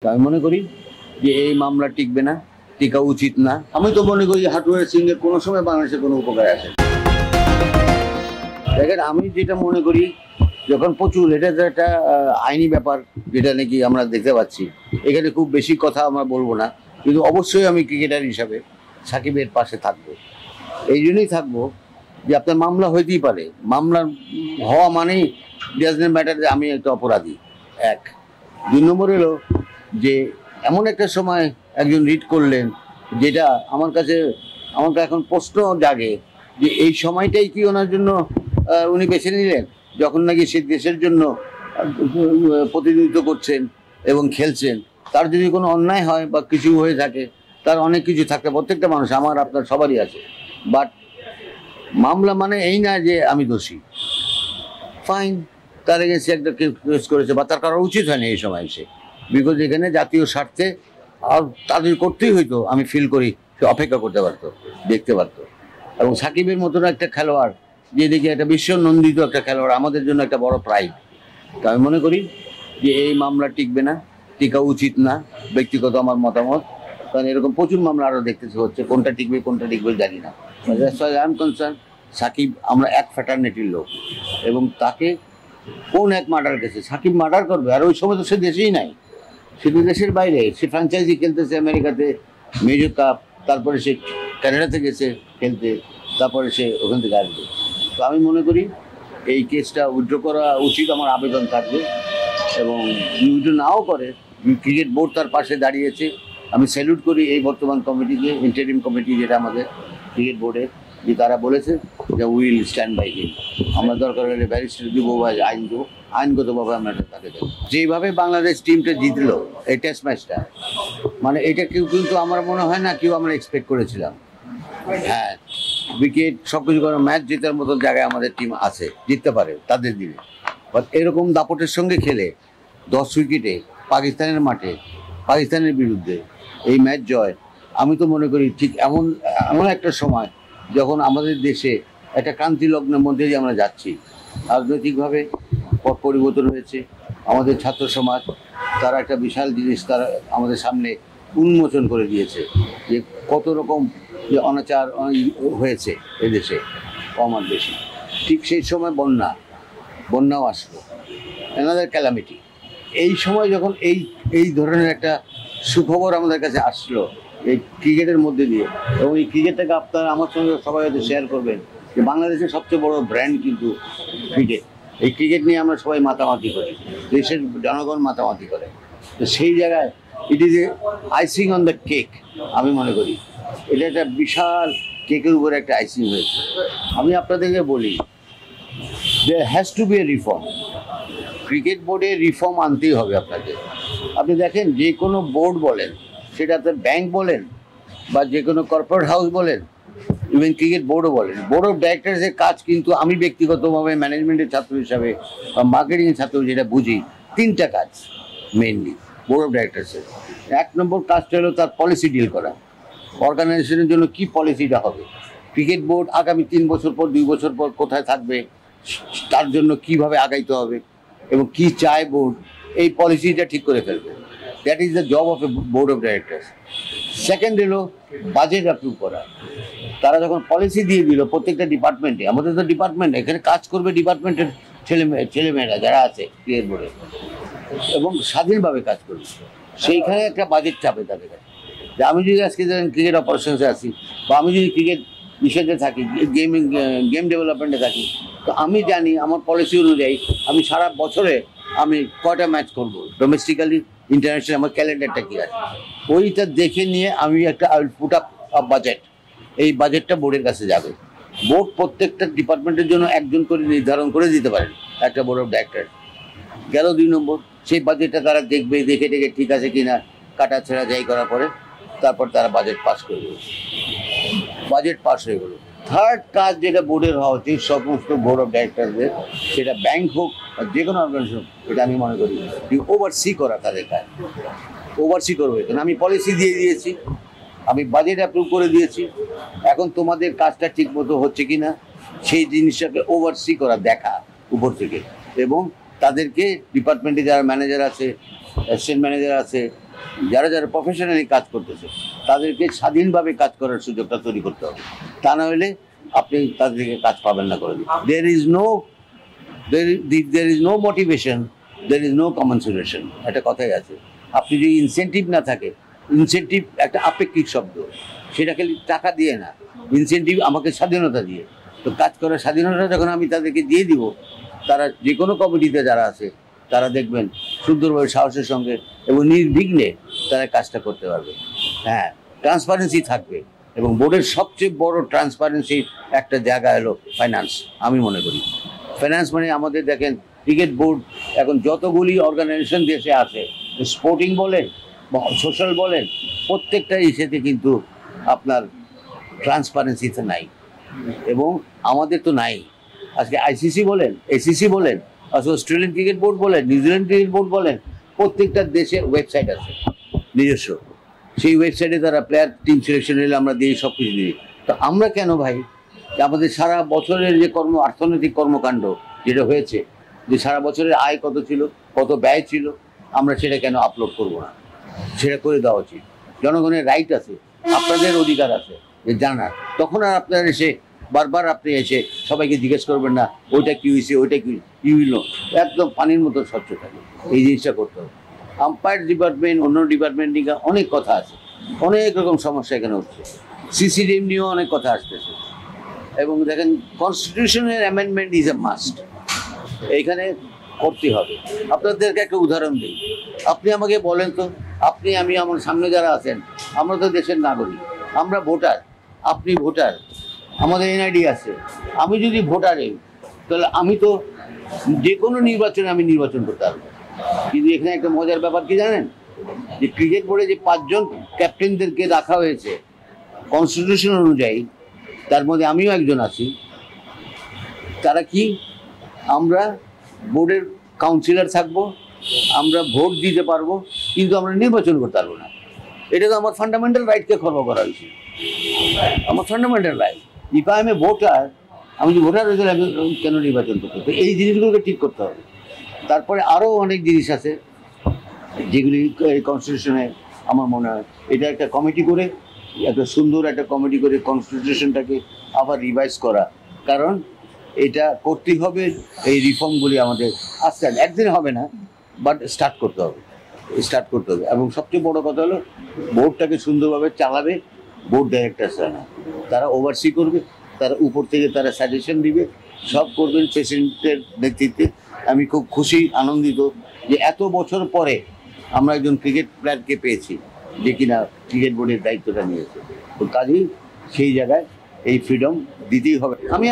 আমি মনে করি যে এই মামলা টিকবে না, টিকা উচিত না। আমি তো মনে করি হাটুয়ার সিং এর কোনো সময় বাংলাদেশে কোনো উপকার আসে। দেখেন, আমি যেটা মনে করি, যখন প্রচুর এটা তো একটা আইনি ব্যাপার, যেটা নাকি আমরা দেখতে পাচ্ছি। এখানে খুব বেশি কথা আমরা বলবো না, কিন্তু অবশ্যই আমি ক্রিকেটার হিসাবে সাকিবের পাশে থাকবো। এই জন্যই থাকবো যে আপনার মামলা হইতেই পারে, মামলা হওয়া মানেই ডাজন্ট ম্যাটার যে আমি একটা অপরাধী। এক, দুই নম্বর হলো যে এমন একটা সময় একজন রিড করলেন, যেটা আমার কাছে এখন প্রশ্ন জাগে যে এই সময়টাই কি ওনার জন্য উনি বেছে নিলেন, যখন নাকি সে দেশের জন্য প্রতিনিধিত্ব করছেন এবং খেলছেন। তার যদি কোনো অন্যায় হয় বা কিছু হয়ে থাকে, তার অনেক কিছু থাকতে, প্রত্যেকটা মানুষ, আমার আপনার সবারই আছে। বাট মামলা মানে এই না যে আমি দোষী। ফাইন, তার এগেন্সে একটা কেস করেছে বা তার করা উচিত হয়নি এই সময় এসে, বিকজ এখানে জাতীয় স্বার্থে আর তাদের করতেই হইতো। আমি ফিল করি সে অপেক্ষা করতে পারতো, দেখতে পারতো। এবং সাকিবের মতন একটা খেলোয়াড়, যেদিকে একটা বিশ্ব নন্দিত একটা খেলোয়াড়, আমাদের জন্য একটা বড় প্রাইড। তো আমি মনে করি যে এই মামলা টিকবে না, টিকা উচিত না, ব্যক্তিগত আমার মতামত। কারণ এরকম প্রচুর মামলা আরও দেখতেছে হচ্ছে, কোনটা টিকবে জানি না। আই এম কনসার্ন, সাকিব আমরা এক ফ্যাটার্নিটির লোক, এবং তাকে কোন এক মার্ডার কেসে সাকিব মার্ডার করবে? আর ওই সময় তো সে দেশেই নাই, সে তো দেশের বাইরে, সে ফ্র্যাঞ্চাইজি খেলতেছে আমেরিকাতে, মেজর কাপ, তারপরে সে কানাডাতে গেছে খেলতে, তারপরে সে ওখান থেকে আসবে। তো আমি মনে করি এই কেসটা উইথড্র করা উচিত, আমার আবেদন থাকবে। এবং উইথড্র নাও করে, ক্রিকেট বোর্ড তার পাশে দাঁড়িয়েছে। আমি স্যালুট করি এই বর্তমান কমিটিকে, ইন্টারিম কমিটি যেটা আমাদের ক্রিকেট বোর্ডের, যে তারা বলেছে যে উইল স্ট্যান্ড বাই হিম। আমরা দরকার হলে ব্যারিস্টার দিব বা আইন দেবো, আইনগতভাবে আমরা তাকে দেবো। যেভাবে বাংলাদেশ টিমটা জিতলো এই টেস্ট ম্যাচটা, মানে এটা কিন্তু আমার মনে হয় না কেউ আমরা এক্সপেক্ট করেছিলাম। হ্যাঁ, উইকেট সব কিছু করে ম্যাচ জেতার মতো জায়গায় আমাদের টিম আছে, জিততে পারে তাদের দিনে। বাট এরকম দাপটের সঙ্গে খেলে 10 উইকেটে পাকিস্তানের মাঠে, পাকিস্তানের বিরুদ্ধে এই ম্যাচ জয়, আমি তো মনে করি ঠিক এমন একটা সময় যখন আমাদের দেশে একটা ক্রান্তি লগ্নের মধ্যে দিয়ে আমরা যাচ্ছি। রাজনৈতিকভাবে পট পরিবর্তন হয়েছে, আমাদের ছাত্র সমাজ তারা একটা বিশাল জিনিস তারা আমাদের সামনে উন্মোচন করে দিয়েছে, যে কত রকম যে অনাচার হয়েছে এদেশে কম আর বেশি। ঠিক সেই সময় বন্যাও আসলো, অ্যানাদার ক্যালামিটি। এই সময় যখন এই ধরনের একটা সুখবর আমাদের কাছে আসলো এই ক্রিকেটের মধ্যে দিয়ে, এবং এই ক্রিকেটটাকে আপনারা আমার সঙ্গে সবাই হয়তো শেয়ার করবেন যে বাংলাদেশের সবচেয়ে বড় ব্র্যান্ড কিন্তু ক্রিকেট। এই ক্রিকেট নিয়ে আমরা সবাই মাতামাতি করি, দেশের জনগণ মাতামাতি করে। তো সেই জায়গায় it is a icing on the cake. আমি মনে করি এটা একটা বিশাল কেকের উপরে একটা আইসিং হয়েছে। আমি আপনাদেরকে বলি, there has to be a reform. Cricket বোর্ডে রিফর্ম আনতেই হবে আপনাকে। আপনি দেখেন, যে কোনো বোর্ড বলেন, সেটাতে ব্যাংক বলেন বা যে কোনো কর্পোরেট হাউস বলেন, ইভেন ক্রিকেট বোর্ডও বলেন, বোর্ড অফ ডাইরেক্টরসের কাজ কিন্তু আমি ব্যক্তিগতভাবে ম্যানেজমেন্টের ছাত্র হিসাবে বা মার্কেটিংয়ের ছাত্র যেটা বুঝি, 3টা কাজ মেইনলি বোর্ড অফ ডাইরেক্টরসের। 1 নম্বর কাজটা হলো তার পলিসি ডিল করা, অর্গানাইজেশনের জন্য কি পলিসিটা হবে, ক্রিকেট বোর্ড আগামী 3 বছর পর 2 বছর পর কোথায় থাকবে, তার জন্য কিভাবে আগাইতে হবে এবং কি চায় বোর্ড, এই পলিসিটা ঠিক করে ফেলবে। That is the job of A board of directors. Second হলো বাজেট অ্যাপ্রুভ করা। তারা যখন পলিসি দিয়ে দিল প্রত্যেকটা ডিপার্টমেন্টে, আমাদের তো ডিপার্টমেন্ট, এখানে কাজ করবে ডিপার্টমেন্টের ছেলেমেয়েরা যারা আছে ক্রিকেট বোর্ডে, এবং স্বাধীনভাবে কাজ করবে। সেইখানে একটা বাজেট চাপে তাদের কাছে, যে আমি যদি আজকে ক্রিকেট অপারেশনসে আসি বা আমি যদি ক্রিকেট বিষয়তে থাকি, গেম ডেভেলপমেন্টে থাকি, তো আমি জানি আমার পলিসি অনুযায়ী আমি সারা বছরে আমি কয়টা ম্যাচ করবো, ডোমেস্টিক্যালি ইন্টারন্যাশনাল, আমার ক্যালেন্ডারটা কী আছে, ওইটা দেখে নিয়ে আমি একটা I will put up budget. এই বাজেটটা বোর্ডের কাছে যাবে। বোর্ড প্রত্যেকটা ডিপার্টমেন্টের জন্য একজন করে নির্ধারণ করে দিতে পারেন, একটা বোর্ড অফ ডাইরেক্টর। গেল 2 নম্বর, সেই বাজেটটা তারা দেখবে, দেখে ঠিক আছে কিনা, কাটা ছেঁড়া যাই করার পরে তারপর তারা বাজেট পাস করবে। বাজেট পাস হয়ে গেল। থার্ড কাজ যেটা বোর্ডের হওয়া উচিত, সমস্ত বোর্ড অফ ডাইরেক্টরদের, সেটা ব্যাংক হোক বা যে কোনো অর্গানাইজেশন, এটা আমি মনে করি ওভারসি করা তাদের কাজ। ওভারসি করবে, কারণ আমি পলিসি দিয়ে দিয়েছি, আমি বাজেট অ্যাপ্রুভ করে দিয়েছি, এখন তোমাদের কাজটা ঠিক মতো হচ্ছে কি না সেই জিনিসটাকে ওভারসি করা, দেখা উপর থেকে। এবং তাদেরকে ডিপার্টমেন্টে যারা ম্যানেজার আছে, অ্যাসিস্ট্যান্ট ম্যানেজার আছে, যারা যারা প্রফেশনালি কাজ করতেছে তাদেরকে স্বাধীনভাবে কাজ করার সুযোগটা তৈরি করতে হবে। তা না হলে আপনি তাদেরকে কাজ পাবেন না করে দিন। there is no motivation, there is no compensation, একটা কথাই আছে। আপনি যদি ইনসেন্টিভ না থাকে, ইনসেন্টিভ একটা আপেক্ষিক শব্দ, সেটা খালি টাকা দিয়ে না, ইনসেন্টিভ আমাকে স্বাধীনতা দিয়ে। তো কাজ করার স্বাধীনতা যখন আমি তাদেরকে দিয়ে দিব, তারা যে কোনো কমিটিতে যারা আছে তারা দেখবেন সুন্দরভাবে সাহসের সঙ্গে এবং নির্বিঘ্নে তারা কাজটা করতে পারবে। হ্যাঁ, ট্রান্সপারেন্সি থাকবে, এবং বোর্ডের সবচেয়ে বড় ট্রান্সপারেন্সির একটা জায়গা হলো ফাইন্যান্স। আমি মনে করি ফাইন্যান্স মানে আমাদের দেখেন ক্রিকেট বোর্ড এখন যতগুলি অর্গানাইজেশন দেশে আছে, স্পোর্টিং বলেন বা সোশ্যাল বলেন, প্রত্যেকটা ইস্যুতে কিন্তু আপনার ট্রান্সপারেন্সিতে নাই, এবং আমাদের তো নাই। আজকে আইসিসি বলেন, এসিসি বলেন, আজকে অস্ট্রেলিয়ান ক্রিকেট বোর্ড বলেন, নিউজিল্যান্ড ক্রিকেট বোর্ড বলেন, প্রত্যেকটা দেশের ওয়েবসাইট আছে নিজস্ব। সেই ওয়েবসাইটে তারা প্লেয়ার টিম সিলেকশন এলে আমরা দিই, সব কিছু দিই। তো আমরা কেন ভাই, আমাদের সারা বছরের যে অর্থনৈতিক কর্মকাণ্ড যেটা হয়েছে, যে সারা বছরের আয় কত ছিল, কত ব্যয় ছিল, আমরা সেটা কেন আপলোড করব না? সেটা করে দেওয়া উচিত। জনগণের রাইট আছে, আপনাদের অধিকার আছে যে জানার। তখন আর আপনার এসে বারবার আপনি এসে সবাইকে জিজ্ঞেস করবেন না ওইটা কী হয়েছে, ওইটা কি হইল, একদম পানির মতো স্বচ্ছ থাকে। এই জিনিসটা করতে হবে। আম্পায়ার ডিপার্টমেন্ট, অন্য ডিপার্টমেন্ট নিয়ে অনেক কথা আছে, অনেক রকম সমস্যা এখানে হচ্ছে। সিসিডিএম নিয়েও অনেক কথা আসতেছে। এবং দেখেন কনস্টিটিউশনের অ্যামেন্ডমেন্ট ইজ এ মাস্ট, এইখানে করতে হবে। আপনাদেরকে একটা উদাহরণ দিই। আপনি আমাকে বলেন তো, আপনি, আমি, আমার সামনে যারা আছেন, আমরা তো দেশের নাগরিক, আমরা ভোটার, আপনি ভোটার, আমাদের এনআইডি আছে। আমি যদি ভোটারে, তাহলে আমি তো যে কোনো নির্বাচনে আমি নির্বাচন করতে পারবো। কিন্তু এখানে একটা মজার ব্যাপার কি জানেন, যে ক্রিকেট বোর্ডে যে 5 জন ক্যাপ্টেনদেরকে রাখা হয়েছে কনস্টিটিউশন অনুযায়ী, তার মধ্যে আমিও একজন আছি। তারা কি, আমরা বোর্ডের কাউন্সিলর থাকবো, আমরা ভোট দিতে পারবো, কিন্তু আমরা নির্বাচন করতে পারবো না। এটা তো আমার ফান্ডামেন্টাল রাইটকে খর্ব করা হয়েছে, আমার fundamental right. If I M A voter, আমি যদি ভোটার হয়ে গেলে আমি কেন নির্বাচন করতে হবে? এই জিনিসগুলোকে ঠিক করতে হবে। তারপরে আরও অনেক জিনিস আছে যেগুলি এই কনস্টিটিউশনে আমার মনে হয় এটা একটা কমিটি করে, একটা সুন্দর একটা কমিটি করে কনস্টিটিউশনটাকে আবার রিভাইজ করা। কারণ এটা করতেই হবে, এই রিফর্মগুলি আমাদের আস্তে আস্তে, একদিন হবে না, বাট স্টার্ট করতে হবে। এবং সবচেয়ে বড় কথা হলো বোর্ডটাকে সুন্দরভাবে চালাবে বোর্ড ডাইরেক্টরসরা না, তারা ওভারসি করবে, তারা উপর থেকে তারা সাজেশন দিবে, সব করবেন প্রেসিডেন্টের নেতৃত্বে। আমি খুব খুশি, আনন্দিত যে এত বছর পরে আমরা একজন ক্রিকেট প্লেয়ারকে পেয়েছি যে কিনা ক্রিকেট বোর্ডের দায়িত্বটা নিয়েছে। তো কাজেই সেই জায়গায় এই ফ্রিডম দিতেই হবে। আমি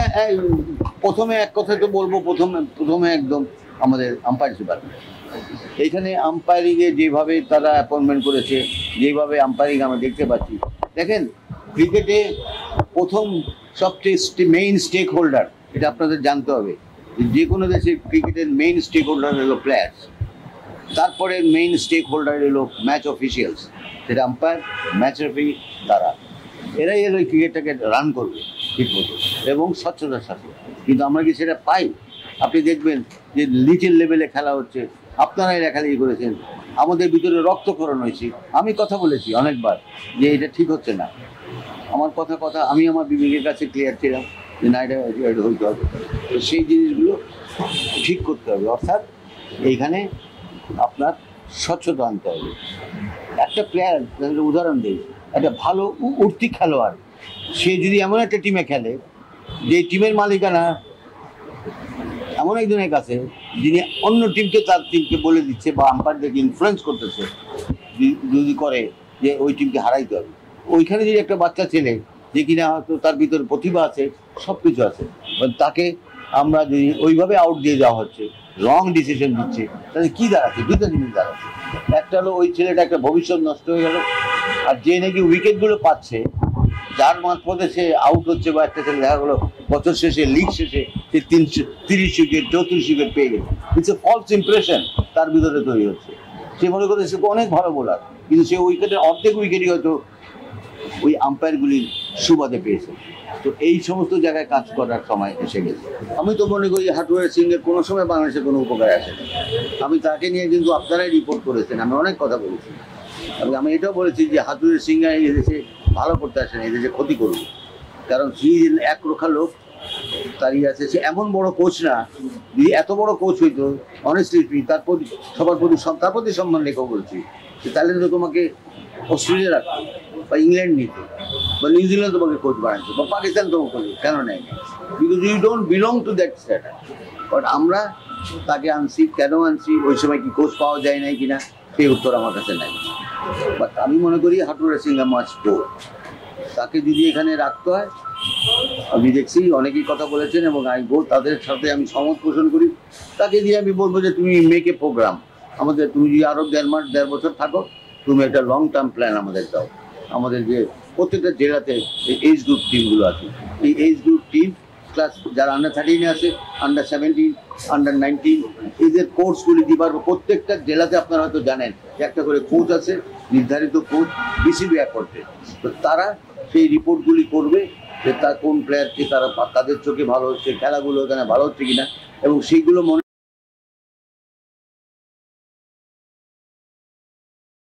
প্রথমে এক কথা তো বলবো, প্রথমে একদম আমাদের আম্পায়ার ডিপার্টমেন্ট, এইখানে আম্পায়ারিংয়ে যেভাবে তারা অ্যাপয়েন্টমেন্ট করেছে, যেভাবে আম্পায়ারিং আমরা দেখতে পাচ্ছি, দেখেন ক্রিকেটে প্রথম সবচেয়ে মেইন স্টেক হোল্ডার, এটা আপনাদের জানতে হবে, যে কোনো দেশের ক্রিকেটের মেইন স্টেক হোল্ডার হলো প্লেয়ার্স, তারপরে মেইন স্টেক হোল্ডার হলো ম্যাচ অফিসিয়ালস, সেটা আম্পায়ার, ম্যাচ রেফারি, তারা এরাই এলো ক্রিকেটটাকে রান করবে ঠিক মতো এবং স্বচ্ছতার সাথে। কিন্তু আমরা কি সেটা পাই? আপনি দেখবেন যে লিটল লেভেলে খেলা হচ্ছে, আপনারাই লেখালেখি করেছেন, আমাদের ভিতরে রক্তক্ষরণ হয়েছে। আমি কথা বলেছি অনেকবার যে এটা ঠিক হচ্ছে না। আমার কথা আমি আমার বিবেকের কাছে ক্লিয়ার ছিলাম যে না, এটা হইতে হবে। তো সেই জিনিসগুলো ঠিক করতে হবে। অর্থাৎ এইখানে আপনার স্বচ্ছতা আনতে হবে। একটা প্লেয়ার, উদাহরণ দিই, একটা ভালো উঠতি খেলোয়াড়, সে যদি এমন একটা টিমে খেলে যে টিমের মালিকানা এমন একজনের কাছে, যিনি অন্য টিমকে তার টিমকে বলে দিচ্ছে বা আম্পায়ারদেরকে ইনফ্লুয়েন্স করতেছে, যদি করে যে ওই টিমকে হারাইতে হবে, ওইখানে যদি একটা বাচ্চা ছেলে যে কিনা হয়তো তার ভিতরে প্রতিভা আছে, সব কিছু আছে, তাকে আমরা যদি ওইভাবে আউট দিয়ে দেওয়া হচ্ছে, রং ডিসিশন দিচ্ছে, তাহলে কী দাঁড়াচ্ছে? দুটো জিনিস দাঁড়াচ্ছে। একটা হলো ওই ছেলেটা একটা ভবিষ্যৎ নষ্ট হয়ে গেল, আর যে নাকি উইকেটগুলো পাচ্ছে, যার মাঝপথে সে আউট হচ্ছে, বা একটা ছেলে দেখা গেলো বছর শেষে লিগ শেষে সে 30 উইকেট 34 উইকেট পেয়ে গেছে, ইটস এ ফলস ইমপ্রেশন তার ভিতরে তৈরি হচ্ছে। সে মনে করছে সে অনেক ভালো বোলার, কিন্তু সে উইকেটের অর্ধেক উইকেটই হয়তো ওই আম্পায়ারগুলির সুবাদে পেয়েছে। তো এই সমস্ত জায়গায় কাজ করার সময় এসে গেছে। আমি তো মনে করি হাটুয়ার সিংয়ের কোনো সময় বাংলাদেশে কোনো উপকার আসে না। আমি তাকে নিয়ে কিন্তু আপনারাই রিপোর্ট করেছেন, আমি অনেক কথা বলেছি। আমি এটাও বলেছি যে হাতুড়ে সিংহা এদেশে ভালো করতে আসেন, এদেশে ক্ষতি করবে। কারণ সে এক রোখা লোক, তারই আছে, সে এমন বড় কোচ না। যদি এত বড় কোচ হইতো, অনেস্টলি তার প্রতি সবার প্রতি তার প্রতি সম্মান রেখেও বলছি, তাহলে তো তোমাকে অস্ট্রেলিয়া রাখতো বা ইংল্যান্ড নিত বা নিউজিল্যান্ড তোমাকে কোচ বানাইতো বা পাকিস্তান তোমাকে কেন নেয় না? Because you don't belong to that status. But আমরা তাকে আনছি, কেন আনছি, ওই সময় কি কোচ পাওয়া যায় নাই কিনা সেই উত্তর আমার কাছে নাই। বাট আমি মনে করি হাটুরে সিংহা মাস্ট গো। তাকে যদি এখানে রাখতে হয়, আমি দেখছি অনেকেই কথা বলেছেন এবং তাদের সাথে আমি সহমত পোষণ করি। তাকে দিয়ে আমি বলবো যে তুমি মেক এ প্রোগ্রাম, আমাদের তুমি যদি আরো 1.5 বছর থাকো, তুমি একটা লং টার্ম প্ল্যান আমাদের দাও। আমাদের যে প্রত্যেকটা জেলাতে এজ গ্রুপ টিমগুলো আছে, এই এজ গ্রুপ টিম ক্লাস যারা আন্ডার 13 আছে, আন্ডার 17, আন্ডার 19, এদের কোর্সগুলি দিবার প্রত্যেকটা জেলাতে আপনারা হয়তো জানেন যে একটা করে কোচ আছে, নির্ধারিত কোচ বিসিবি করতে। তো তারা সেই রিপোর্টগুলি করবে যে তার কোন প্লেয়ারকে তারা তাদের চোখে ভালো হচ্ছে, খেলাগুলো এখানে ভালো হচ্ছে কিনা, এবং সেইগুলো মনে